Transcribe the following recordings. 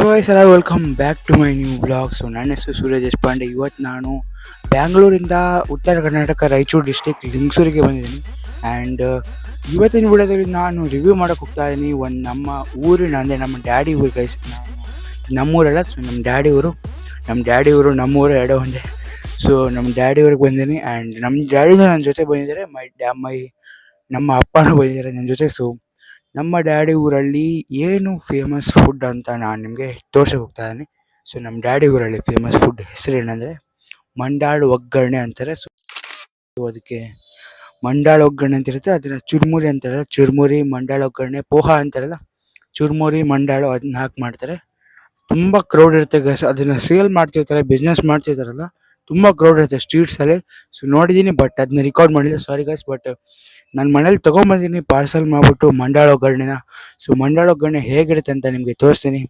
So guys ಎಲ್ಲ welcome back to my new blog. So ನನ್ನ ಹೆಸರು ಸೂರ್ಯ ದೇಶಪಾಂಡೆ. ಇವತ್ತು ನಾನು ಬ್ಯಾಂಗ್ಳೂರಿಂದ ಉತ್ತರ ಕರ್ನಾಟಕ ರಾಯಚೂರು ಡಿಸ್ಟಿಕ್ ಲಿಂಗಸೂರಿಗೆ ಬಂದಿದ್ದೀನಿ. ಆ್ಯಂಡ್ ಇವತ್ತಿನ ವಿಡಿಯೋದಲ್ಲಿ ನಾನು ರಿವ್ಯೂ ಮಾಡೋಕೆ ಹೋಗ್ತಾ ಇದ್ದೀನಿ ಒಂದು ನಮ್ಮ ಊರಿನ, ಅಂದರೆ ನಮ್ಮ ಡ್ಯಾಡಿ ಊರು ಗೈಸ್. ನಮ್ಮೂರಲ್ಲ, ಸೊ ನಮ್ಮ ಡ್ಯಾಡಿ ಊರು ನಮ್ಮೂರು ಎರಡೋ ಒಂದೇ. ಸೊ ನಮ್ಮ ಡ್ಯಾಡಿ ಊರಿಗೆ ಬಂದಿದ್ದೀನಿ. ಆ್ಯಂಡ್ ನಮ್ಮ ಡ್ಯಾಡಿನೂ ನನ್ನ ಜೊತೆ ಬಂದಿದ್ದಾರೆ, ನಮ್ಮ ಅಪ್ಪನೂ ಬಂದಿದ್ದಾರೆ ನನ್ನ ಜೊತೆ. ಸೊ ನಮ್ಮ ಡ್ಯಾಡಿ ಊರಲ್ಲಿ ಏನು ಫೇಮಸ್ ಫುಡ್ ಅಂತ ನಾನು ನಿಮಗೆ ತೋರ್ಸಕ್ಕೆ ಹೋಗ್ತಾ ಇದ್ದೀನಿ. ಸೊ ನಮ್ಮ ಡ್ಯಾಡಿ ಊರಲ್ಲಿ ಫೇಮಸ್ ಫುಡ್ ಹೆಸರು ಏನಂದರೆ ಮಂಡಾಳು ಒಗ್ಗರಣೆ ಅಂತಾರೆ. ಸೊ ಅದಕ್ಕೆ ಮಂಡಾಳು ಒಗ್ಗರಣೆ ಅಂತ ಇರುತ್ತೆ, ಅದನ್ನು ಚುರುಮುರಿ ಅಂತಾರಲ್ಲ, ಚುರುಮುರಿ ಮಂಡಾಳು ಒಗ್ಗರಣೆ, ಪೋಹ ಅಂತಾರಲ್ಲ, ಚುರುಮುರಿ ಮಂಡಾಳು ಅದನ್ನ ಹಾಕಿ ಮಾಡ್ತಾರೆ. ತುಂಬ ಕ್ರೌಡ್ ಇರುತ್ತೆ ಗೈಸ್. ಅದನ್ನು ಸೇಲ್ ಮಾಡ್ತಿರ್ತಾರೆ, ಬಿಸ್ನೆಸ್ ಮಾಡ್ತಿರ್ತಾರಲ್ಲ, ತುಂಬ ಕ್ರೌಡ್ ಇರುತ್ತೆ ಸ್ಟ್ರೀಟ್ಸಲ್ಲಿ. ಸೊ ನೋಡಿದ್ದೀನಿ, ಬಟ್ ಅದನ್ನ ರೆಕಾರ್ಡ್ ಮಾಡಿಲ್ಲ, ಸಾರಿ ಗೈಸ್. ಬಟ್ ನಾನು ಮನೇಲಿ ತೊಗೊಂಬಂದಿದ್ದೀನಿ ಪಾರ್ಸಲ್ ಮಾಡಿಬಿಟ್ಟು ಮಂಡಾಳ ಒಗ್ಗರಣೆನ. ಸೊ ಮಂಡಾಳ ಒಗ್ಗರಣೆ ಹೇಗಿರುತ್ತೆ ಅಂತ ನಿಮಗೆ ತೋರಿಸ್ತೀನಿ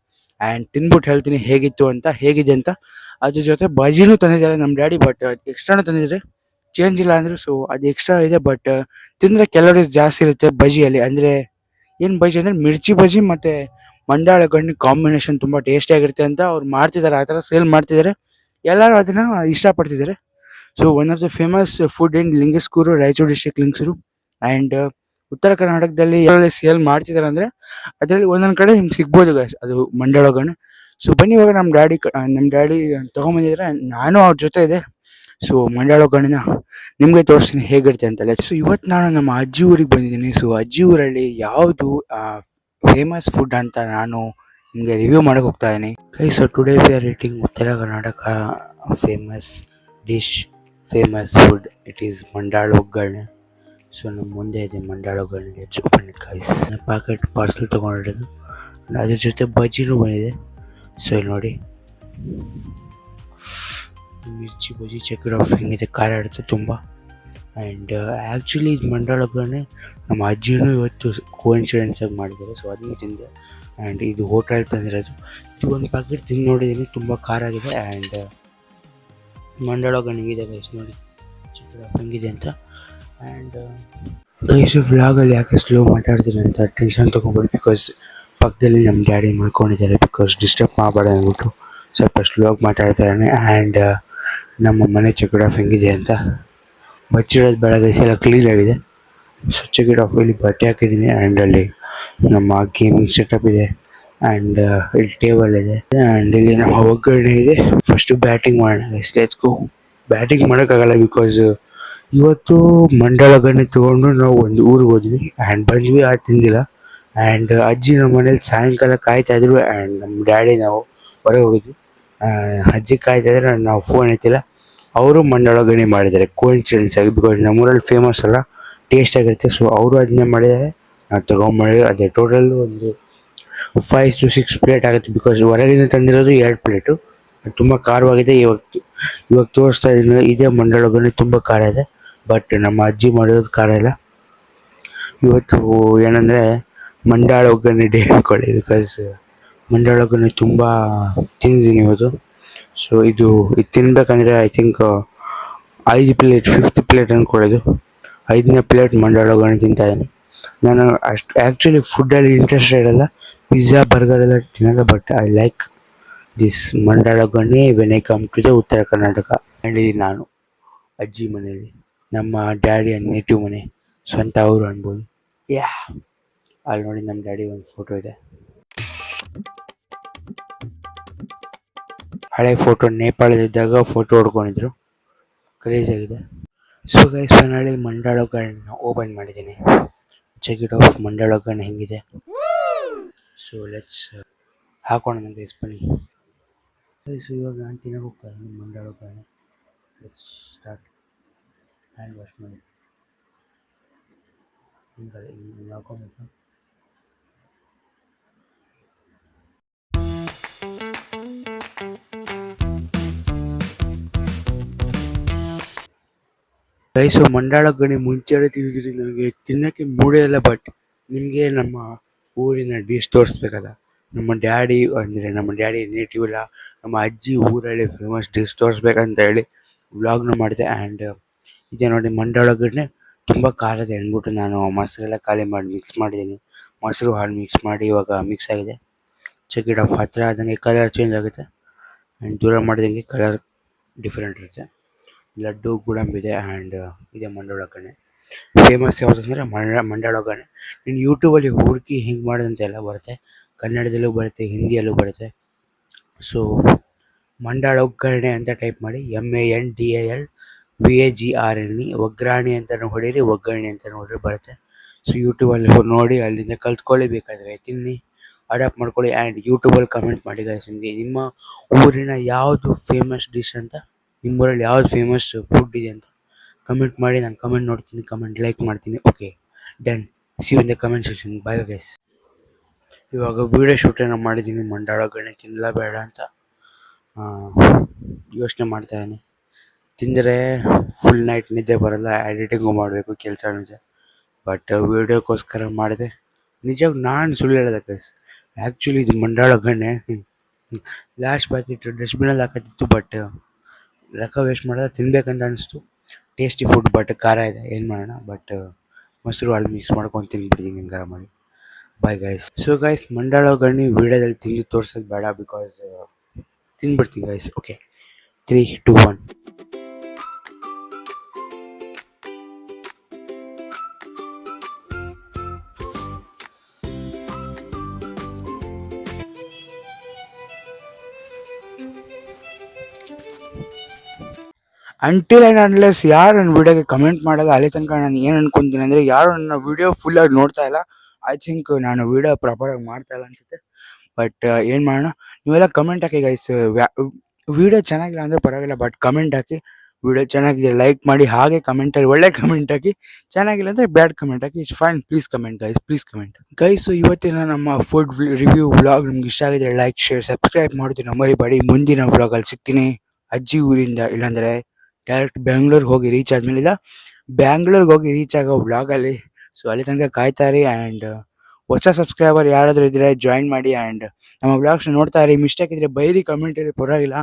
ಆ್ಯಂಡ್ ತಿಂದ್ಬಿಟ್ಟು ಹೇಳ್ತೀನಿ ಹೇಗಿದೆ ಅಂತ. ಅದ್ರ ಜೊತೆ ಬಜ್ಜಿನೂ ತಂದಿದ್ದಾರೆ ನಮ್ಮ ಡ್ಯಾಡಿ, ಬಟ್ ಎಕ್ಸ್ಟ್ರಾನೂ ತಂದಿದ್ದಾರೆ, ಚೇಂಜ್ ಇಲ್ಲ ಅಂದರು. ಸೊ ಅದು ಎಕ್ಸ್ಟ್ರಾ ಇದೆ, ಬಟ್ ತಿಂದರೆ ಕ್ಯಾಲೋರೀಸ್ ಜಾಸ್ತಿ ಇರುತ್ತೆ ಬಜ್ಜಿಯಲ್ಲಿ. ಅಂದರೆ ಏನು ಬಜ್ಜಿ ಅಂದರೆ ಮಿರ್ಚಿ ಬಜ್ಜಿ ಮತ್ತು ಮಂಡಾಳ ಒಗ್ಗರಣೆ ಕಾಂಬಿನೇಷನ್ ತುಂಬ ಟೇಸ್ಟಿಯಾಗಿರುತ್ತೆ ಅಂತ ಅವ್ರು ಮಾಡ್ತಿದ್ದಾರೆ, ಆ ಥರ ಸೇಲ್ ಮಾಡ್ತಿದ್ದಾರೆ. ಎಲ್ಲರೂ ಅದನ್ನು ಇಷ್ಟಪಡ್ತಿದ್ದಾರೆ. So one of the famous food in Lingsugur, Raichur district Lingsugur. And ಉತ್ತರ ಕರ್ನಾಟಕದಲ್ಲಿ ಎಲ್ಲೆಲ್ಲಿ ಸೇಲ್ ಮಾಡ್ತಿದ್ದಾರೆ ಅಂದರೆ ಅದರಲ್ಲಿ ಒಂದೊಂದು ಕಡೆ ನಿಮ್ಗೆ ಸಿಗ್ಬೋದು ಗೈಸ್ ಅದು ಮಂಡಾಳ ಒಗ್ಗರಣೆ. ಸೊ ಬನ್ನಿ ಇವಾಗ ನಮ್ಮ ಡ್ಯಾಡಿ ತೊಗೊಂಬಂದಿದ್ದಾರೆ, ನಾನು ಅವ್ರ ಜೊತೆ ಇದೆ. ಸೊ ಮಂಡಾಳ ಒಗ್ಗರಣೆನ ನಿಮಗೆ ತೋರಿಸ್ತೀನಿ ಹೇಗಿರುತ್ತೆ ಅಂತಲ್ಲ. ಸೊ ಇವತ್ತು ನಾನು ನಮ್ಮ ಅಜ್ಜಿ ಊರಿಗೆ ಬಂದಿದ್ದೀನಿ. ಸೊ ಅಜ್ಜಿ ಊರಲ್ಲಿ ಯಾವುದು ಫೇಮಸ್ ಫುಡ್ ಅಂತ ನಾನು ನಿಮಗೆ ರಿವ್ಯೂ ಮಾಡೋಕೆ ಹೋಗ್ತಾ ಇದ್ದೀನಿ guys. So today we are eating Uttara Karnataka famous dish, famous food. It is mandala oggarane. So ನಮ್ಮ ಮುಂದೆ ಇದೆ mandala oggarane. Open it guys. Packet parcel ತೊಗೊಂಡಿರೋದು, ಅದ್ರ ಜೊತೆ ಬಜ್ಜಿನೂ ಬಂದಿದೆ. ಸೊ ಇಲ್ಲಿ ನೋಡಿ, mirchi bajji, check it off ಹೆಂಗಿದೆ, ಖಾರ ಇರುತ್ತೆ ತುಂಬ. ಆ್ಯಂಡ್ ಆ್ಯಕ್ಚುಲಿ ಇದು ಮಂಡಾಳ ಒಗ್ಗರಣೆ ನಮ್ಮ ಅಜ್ಜಿನೂ ಇವತ್ತು ಕೋಇನ್ಸಿಡೆನ್ಸಾಗಿ ಮಾಡಿದ್ದಾರೆ. ಸೊ ಅದನ್ನು ತಿಂದೆ. ಆ್ಯಂಡ್ ಇದು ಹೋಟೆಲ್ ತಂದಿರೋದು. ಇದು ಒಂದು ಪ್ಯಾಕೆಟ್ ತಿಂದು ನೋಡಿದ್ದೀನಿ, ತುಂಬ ಖಾರ ಆಗಿದೆ. ಆ್ಯಂಡ್ ಮಂಡಾಳ ಒಗ್ಗರಣೆ ಹೆಂಗಿದೆ ಗೈಸ್ ನೋಡಿ, ಚೆಕ್ ಇಟ್ ಆಫ್ ಹೆಂಗಿದೆ ಅಂತ. ಆ್ಯಂಡ್ ಗೈಸ್ ವ್ಲಾಗಲ್ಲಿ ಯಾಕೆ ಸ್ಲೋ ಮಾತಾಡ್ತೀನಿ ಅಂತ ಟೆನ್ಷನ್ ತೊಗೊಂಬೇಡಿ, ಬಿಕಾಸ್ ಪಕ್ಕದಲ್ಲಿ ನಮ್ಮ ಡ್ಯಾಡಿ ಮಾಡ್ಕೊಂಡಿದ್ದಾರೆ, ಬಿಕಾಸ್ ಡಿಸ್ಟರ್ಬ್ ಮಾಡಬೇಡ ಅಂದ್ಬಿಟ್ಟು ಸ್ವಲ್ಪ ಸ್ಲೋಗಿ ಮಾತಾಡ್ತಾ ಇದ್ದಾನೆ. ಆ್ಯಂಡ್ ನಮ್ಮ ಮನೆ ಚೆಕ್ ಇಟ್ ಆಫ್ ಹೆಂಗಿದೆ ಅಂತ. ಬಚ್ಚಿಡೋದು ಬೇಡ ಗೈಸ್, ಎಲ್ಲ ಕ್ಲೀನಾಗಿದೆ. ಸೊ ಚೆಕ್ ಇಟ್ ಆಫ್, ಇಲ್ಲಿ ಬಟ್ಟೆ ಹಾಕಿದ್ದೀನಿ. ಆ್ಯಂಡ್ ಅಲ್ಲಿ ನಮ್ಮ ಗೇಮಿಂಗ್ ಸೆಟಪ್ ಇದೆ. ಆ್ಯಂಡ್ ಇಲ್ಲಿ ಟೇಬಲ್ ಇದೆ. ಆ್ಯಂಡ್ ಇಲ್ಲಿ ನಮ್ಮ ಒಗ್ಗರಣೆ ಇದೆ. ಫಸ್ಟು ಬ್ಯಾಟಿಂಗ್ ಮಾಡೋಣ ಗೈಸ್, ಲೆಟ್ಸ್ ಗೋ. ಬ್ಯಾಟಿಂಗ್ ಮಾಡೋಕ್ಕಾಗಲ್ಲ, ಬಿಕಾಸ್ ಇವತ್ತು ಮಂಡಾಳ ಒಗ್ಗರಣೆ ತೊಗೊಂಡು ನಾವು ಒಂದು ಊರಿಗೆ ಹೋದ್ವಿ. ಆ್ಯಂಡ್ ಬಂದ್ವಿ, ಅದು ತಿಂದಿಲ್ಲ. ಆ್ಯಂಡ್ ಅಜ್ಜಿ ನಮ್ಮ ಮನೇಲಿ ಸಾಯಂಕಾಲ ಕಾಯ್ತಾಯಿದ್ರು. ಆ್ಯಂಡ್ ನಮ್ಮ ಡ್ಯಾಡಿ ನಾವು ಹೊರಗೆ ಹೋಗಿದ್ವಿ. ಅಜ್ಜಿ ಕಾಯ್ತಾಯಿದ್ರೆ ನಾವು ಫೋನ್ ಎತ್ತಿಲ್ಲ. ಅವರು ಮಂಡಾಳ ಒಗ್ಗರಣೆ ಮಾಡಿದ್ದಾರೆ ಕೋಇನ್ಸಿಡೆನ್ಸ್ ಆಗಿ, ಬಿಕಾಸ್ ನಮ್ಮೂರಲ್ಲಿ ಫೇಮಸ್ ಅಲ್ಲ, ಟೇಸ್ಟಾಗಿರುತ್ತೆ. ಸೊ ಅವರು ಅದನ್ನೇ ಮಾಡಿದ್ದಾರೆ, ನಾವು ತೊಗೊಂಬಂದಿದ್ದೀವಿ. ಅದೇ ಟೋಟಲ್ ಒಂದು 5 to 6 ಪ್ಲೇಟ್ ಆಗುತ್ತೆ, ಬಿಕಾಸ್ ಹೊರಗಿಂದ ತಂದಿರೋದು 2 ಪ್ಲೇಟು. ತುಂಬ ಖಾರವಾಗಿದೆ. ಇವಾಗ ತೋರಿಸ್ತಾ ಇದ್ದೀನಿ, ಇದೇ ಮಂಡಾಳ ಒಗ್ಗರಣೆ ತುಂಬ ಖಾರ ಇದೆ, ಬಟ್ ನಮ್ಮ ಅಜ್ಜಿ ಮಾಡಿರೋದು ಖಾರ ಇಲ್ಲ. ಇವತ್ತು ಏನಂದರೆ ಮಂಡಾಳ ಒಗ್ಗರಣೆ ಡೇ ಅಂದ್ಕೊಳ್ಳಿ, ಬಿಕಾಸ್ ಮಂಡಾಳ ಒಗ್ಗರಣೆ ತುಂಬ ತಿಂದಿದ್ದೀನಿ ಇವತ್ತು. ಸೊ ಇದು ತಿನ್ಬೇಕಂದ್ರೆ I think 5 plate, 5th plate ಅಂದ್ಕೊಳ್ಳೋದು. 5ನೇ ಪ್ಲೇಟ್ ಮಂಡಾಳ ಒಗ್ಗರಣೆ ತಿಂತಾಯಿದ್ದೀನಿ. ನಾನು ಅಷ್ಟು ಆ್ಯಕ್ಚುಲಿ ಫುಡ್ಡಲ್ಲಿ ಇಂಟ್ರೆಸ್ಟ್ ಇರೋಲ್ಲ, ಪಿಜ್ಜಾ ಬರ್ಗರ್ ಎಲ್ಲ ತಿನ್ನೋಲ್ಲ, but I like this mandala oggarane when I come to the Uttara Karnataka. And ಇಲ್ಲಿ ನಾನು ಅಜ್ಜಿ ಮನೇಲಿ, ನಮ್ಮ ಡ್ಯಾಡಿಯ ನೇಟಿವ್ ಮನೆ, ಸ್ವಂತ ಅವರು ಅನ್ಬೋದು. ಅಲ್ಲಿ ನೋಡಿ ನಮ್ಮ ಡ್ಯಾಡಿ ಒಂದು ಫೋಟೋ ಇದೆ, ಹಳೆ ಫೋಟೋ. ನೇಪಾಳದಿದ್ದಾಗ ಫೋಟೋ ಹೊಡ್ಕೊಂಡಿದ್ರು, ಕ್ರೇಜಿಯಾಗಿದೆ. So guys finally mandala oggarane open ಮಾಡಿದ್ದೀನಿ. ಚೆಕ್ ಇಟ್ ಆಫ್ ಮಂಡಾಳ ಒಗ್ಗರಣೆ ಹೆಂಗಿದೆ. ಸೊ ಲೆಟ್ಸ್ ಹಾಕೋಣ ಗೈಸ್, ಬನ್ನಿ ಗೈಸ್. ಇವಾಗ ನಾನು ತಿನ್ನೋಕೆ ಹೋಗ್ತಾ ಇದ್ದೀನಿ ಮಂಡಾಳ ಒಗ್ಗರಣೆ. Let's start. ಹ್ಯಾಂಡ್ ವಾಶ್ ಮಾಡಿ ಹಿಂಗೆ ಹಾಕೋಬೇಕು. ಗೈಸು ಮಂಡಾಳ ಒಗ್ಗರಣೆ ಮುಂಚೆನೇ ತಿಂದಿದ್ದೀನಿ, ನನಗೆ ತಿನ್ನೋಕ್ಕೆ ಮೂಡೇ ಇಲ್ಲ. ಬಟ್ ನಿಮಗೆ ನಮ್ಮ ಊರಿನ ಡಿಶ್ ತೋರಿಸ್ಬೇಕಲ್ಲ, ನಮ್ಮ ಡ್ಯಾಡಿ ನೇಟಿವ್ ಇಲ್ಲ, ನಮ್ಮ ಅಜ್ಜಿ ಊರಲ್ಲಿ ಫೇಮಸ್ ಡಿಶ್ ತೋರಿಸ್ಬೇಕಂತ ಹೇಳಿ ವ್ಲಾಗ್ನ ಮಾಡಿದೆ. ಆ್ಯಂಡ್ ಇದೆ ನೋಡಿ ಮಂಡಾಳ ಒಗ್ಗರಣೆ ತುಂಬ ಖಾರ ಇದೆ ಅಂದ್ಬಿಟ್ಟು ನಾನು ಮೊಸರೆಲ್ಲ ಖಾಲಿ ಮಾಡಿ ಮಿಕ್ಸ್ ಮಾಡಿದ್ದೀನಿ. ಮೊಸರು ಹಾಲು ಮಿಕ್ಸ್ ಮಾಡಿ ಇವಾಗ ಮಿಕ್ಸ್ ಆಗಿದೆ. Check it off. ಹತ್ತಿರ ಆದಂಗೆ ಕಲರ್ ಚೇಂಜ್ ಆಗುತ್ತೆ ಆ್ಯಂಡ್ ದೂರ ಮಾಡಿದಂಗೆ ಕಲರ್ ಡಿಫ್ರೆಂಟ್ ಇರುತ್ತೆ. ಲಡ್ಡು ಗುಡಂಬಿದೆ ಆ್ಯಂಡ್ ಇದೆ ಮಂಡಾಳ ಒಗ್ಗರಣೆ. ಫೇಮಸ್ ಯಾವುದು ಅಂದರೆ ಮಂಡಾಳ ಒಗ್ಗರಣೆ. ನೀನು ಯೂಟ್ಯೂಬಲ್ಲಿ ಹುಡುಕಿ ಹಿಂಗೆ ಮಾಡೋದಂತ ಎಲ್ಲ ಬರುತ್ತೆ, ಕನ್ನಡದಲ್ಲೂ ಬರುತ್ತೆ, ಹಿಂದಿಯಲ್ಲೂ ಬರುತ್ತೆ. ಸೊ ಮಂಡಾಳ ಒಗ್ಗರಣೆ ಅಂತ ಟೈಪ್ ಮಾಡಿ, MANDALVAGRNE ಒಗ್ಗರಣೆ ಅಂತಲೂ ಹೊಡೀರಿ, ಒಗ್ಗರಣೆ ಅಂತಲೂ ಹೊಡೀರಿ ಬರುತ್ತೆ. ಸೊ ಯೂಟ್ಯೂಬಲ್ಲಿ ನೋಡಿ ಅಲ್ಲಿಂದ ಕಲ್ತ್ಕೊಳ್ಳಿ, ಬೇಕಾದರೆ ತಿನ್ನಿ, ಅಡಾಪ್ಟ್ ಮಾಡ್ಕೊಳ್ಳಿ ಆ್ಯಂಡ್ ಯೂಟ್ಯೂಬಲ್ಲಿ ಕಮೆಂಟ್ ಮಾಡಿ ಗೈಸ್. ನಿಮಗೆ ನಿಮ್ಮ ಊರಿನ ಯಾವುದು ಫೇಮಸ್ ಡಿಶ್ ಅಂತ, ನಿಮ್ಮೂರಲ್ಲಿ ಯಾವ್ದು ಫೇಮಸ್ ಫುಡ್ ಇದೆ ಅಂತ ಕಮೆಂಟ್ ಮಾಡಿ. ನಾನು ಕಮೆಂಟ್ ನೋಡ್ತೀನಿ, ಕಮೆಂಟ್ ಲೈಕ್ ಮಾಡ್ತೀನಿ. Okay done, see you in the comment section. Bye guys. ಇವಾಗ ವೀಡಿಯೋ ಶೂಟನ್ನು ಮಾಡಿದ್ದೀನಿ ಮಂಡಾಳ ಒಗ್ಗರಣೆ ತಿನ್ನಲ್ಲ ಬೇಡ ಅಂತ ಯೋಚನೆ ಮಾಡ್ತಾಯಿದ್ದೀನಿ. ತಿಂದರೆ ಫುಲ್ ನೈಟ್ ನಿದ್ದೆ ಬರಲ್ಲ, ಎಡಿಟಿಂಗು ಮಾಡಬೇಕು, ಕೆಲಸನೂ ಇದೆ. ಬಟ್ ವೀಡಿಯೋಕ್ಕೋಸ್ಕರ ಮಾಡಿದೆ. ನಿಜವಾಗ ನಾನು ಸುಳ್ಳು ಹೇಳೋದ ಗೈಸ್. ಆ್ಯಕ್ಚುಲಿ ಇದು ಮಂಡಾಳ ಒಗ್ಗರಣೆ ಲಾಸ್ಟ್ ಪ್ಯಾಕೆಟ್ ಡಸ್ಟ್ಬಿನಲ್ಲಿ ಹಾಕೋದಿತ್ತು, ಬಟ್ ರೊಕ್ಕ ವೇಸ್ಟ್ ಮಾಡೋದು ತಿನ್ಬೇಕಂತ ಅನಿಸ್ತು. ಟೇಸ್ಟಿ ಫುಡ್, ಬಟ್ ಖಾರ ಇದೆ, ಏನು ಮಾಡೋಣ. ಬಟ್ ಮೊಸರು ಅಲ್ಲಿ ಮಿಕ್ಸ್ ಮಾಡ್ಕೊಂಡು ತಿಂದ್ಬಿಟ್ಟಿದ್ದೀನಿ ಹಿಂಗಾರ ಮಾಡಿ. Bye guys. ಸೊ ಗೈಸ್, ಮಂಡಾಳ ಒಗ್ಗರಣೆ ವೀಡಿಯೋದಲ್ಲಿ ತಿಂದು ತೋರ್ಸೋದು ಬೇಡ, ಬಿಕಾಸ್ ತಿಂದ್ಬಿಡ್ತೀನಿ guys. Okay 3, 2, 1. Until and unless ಯಾರು ನನ್ನ ವೀಡಿಯೋಗೆ ಕಮೆಂಟ್ ಮಾಡೋದು, ಅಲ್ಲಿ ತನಕ ನಾನು ಏನು ಅನ್ಕೊತೀನಿ ಅಂದರೆ, ಯಾರು ನನ್ನ ವೀಡಿಯೋ ಫುಲ್ಲಾಗಿ ನೋಡ್ತಾ ಇಲ್ಲ. ಐ ಥಿಂಕ್ ನಾನು ವೀಡಿಯೋ ಪ್ರಾಪರಾಗಿ ಮಾಡ್ತಾ ಇಲ್ಲ ಅನಿಸುತ್ತೆ. ಬಟ್ ಏನು ಮಾಡೋಣ, ನೀವೆಲ್ಲ ಕಮೆಂಟ್ ಹಾಕಿ ಗೈಸ್. ವೀಡಿಯೋ ಚೆನ್ನಾಗಿಲ್ಲ ಅಂದರೆ ಪರವಾಗಿಲ್ಲ, ಬಟ್ ಕಮೆಂಟ್ ಹಾಕಿ. ವೀಡಿಯೋ ಚೆನ್ನಾಗಿದೆ ಲೈಕ್ ಮಾಡಿ, ಹಾಗೆ ಕಮೆಂಟಲ್ಲಿ ಒಳ್ಳೆ ಕಮೆಂಟ್ ಹಾಕಿ. ಚೆನ್ನಾಗಿಲ್ಲ ಅಂದರೆ bad comment hockey. It's fine. Please comment guys, please comment guys. ಇವತ್ತಿನ ನಮ್ಮ ಫುಡ್ ರಿವ್ಯೂ ವ್ಲಾಗ್ ನಿಮ್ಗೆ ಇಷ್ಟ ಆಗಿದ್ರೆ ಲೈಕ್, ಶೇರ್, ಸಬ್ಸ್ಕ್ರೈಬ್ ಮಾಡೋದು ಮರಿಬೇಡಿ. ಮುಂದಿನ ವ್ಲಾಗಲ್ಲಿ ಸಿಗ್ತೀನಿ ಅಜ್ಜಿ ಊರಿಂದ, ಇಲ್ಲಾಂದರೆ ಡೈರೆಕ್ಟ್ ಬ್ಯಾಂಗ್ಳೂರ್ಗೆ ಹೋಗಿ ರೀಚ್ ಆದಮೇಲೆ, ಇಲ್ಲ ಬ್ಯಾಂಗ್ಳೂರ್ಗೆ ಹೋಗಿ ರೀಚ್ ಆಗೋ ವ್ಲಾಗಲ್ಲಿ. ಸೊ ಅಲ್ಲಿ ತನಕ ಕಾಯ್ತಾರಿ. ಆ್ಯಂಡ್ ಹೊಸ ಸಬ್ಸ್ಕ್ರೈಬರ್ ಯಾರಾದರೂ ಇದ್ದರೆ ಜಾಯಿನ್ ಮಾಡಿ. ಆ್ಯಂಡ್ ನಮ್ಮ ವ್ಲಾಗ್ಸ್ನ ನೋಡ್ತಾ ಇರಿ. ಮಿಸ್ಟೇಕ್ ಇದ್ದರೆ ಬೈರಿ ಕಮೆಂಟಲ್ಲಿ, ಪರವಾಗಿಲ್ಲ,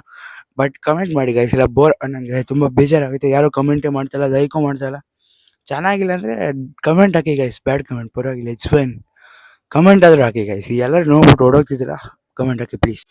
ಬಟ್ ಕಮೆಂಟ್ ಮಾಡಿ ಗೈಸ್. ಇಲ್ಲ ಬೋರ್, ನನಗೆ ತುಂಬ ಬೇಜಾರಾಗುತ್ತೆ, ಯಾರು ಕಮೆಂಟೇ ಮಾಡ್ತಾಯಿಲ್ಲ, ಲೈಕು ಮಾಡ್ತಾಯಿಲ್ಲ. ಚೆನ್ನಾಗಿಲ್ಲ ಅಂದರೆ ಕಮೆಂಟ್ ಹಾಕಿ ಗೈಸ್, ಬ್ಯಾಡ್ ಕಮೆಂಟ್ ಪರವಾಗಿಲ್ಲ, ಇಟ್ಸ್ ಫೈನ್. ಕಮೆಂಟ್ ಆದರೂ ಹಾಕಿ ಗೈಸ್. ಎಲ್ಲರೂ ನೋಡ್ಬಿಟ್ಟು ಓಡೋಗ್ತಿದ್ದೀರಾ, ಕಮೆಂಟ್ ಹಾಕಿ ಪ್ಲೀಸ್.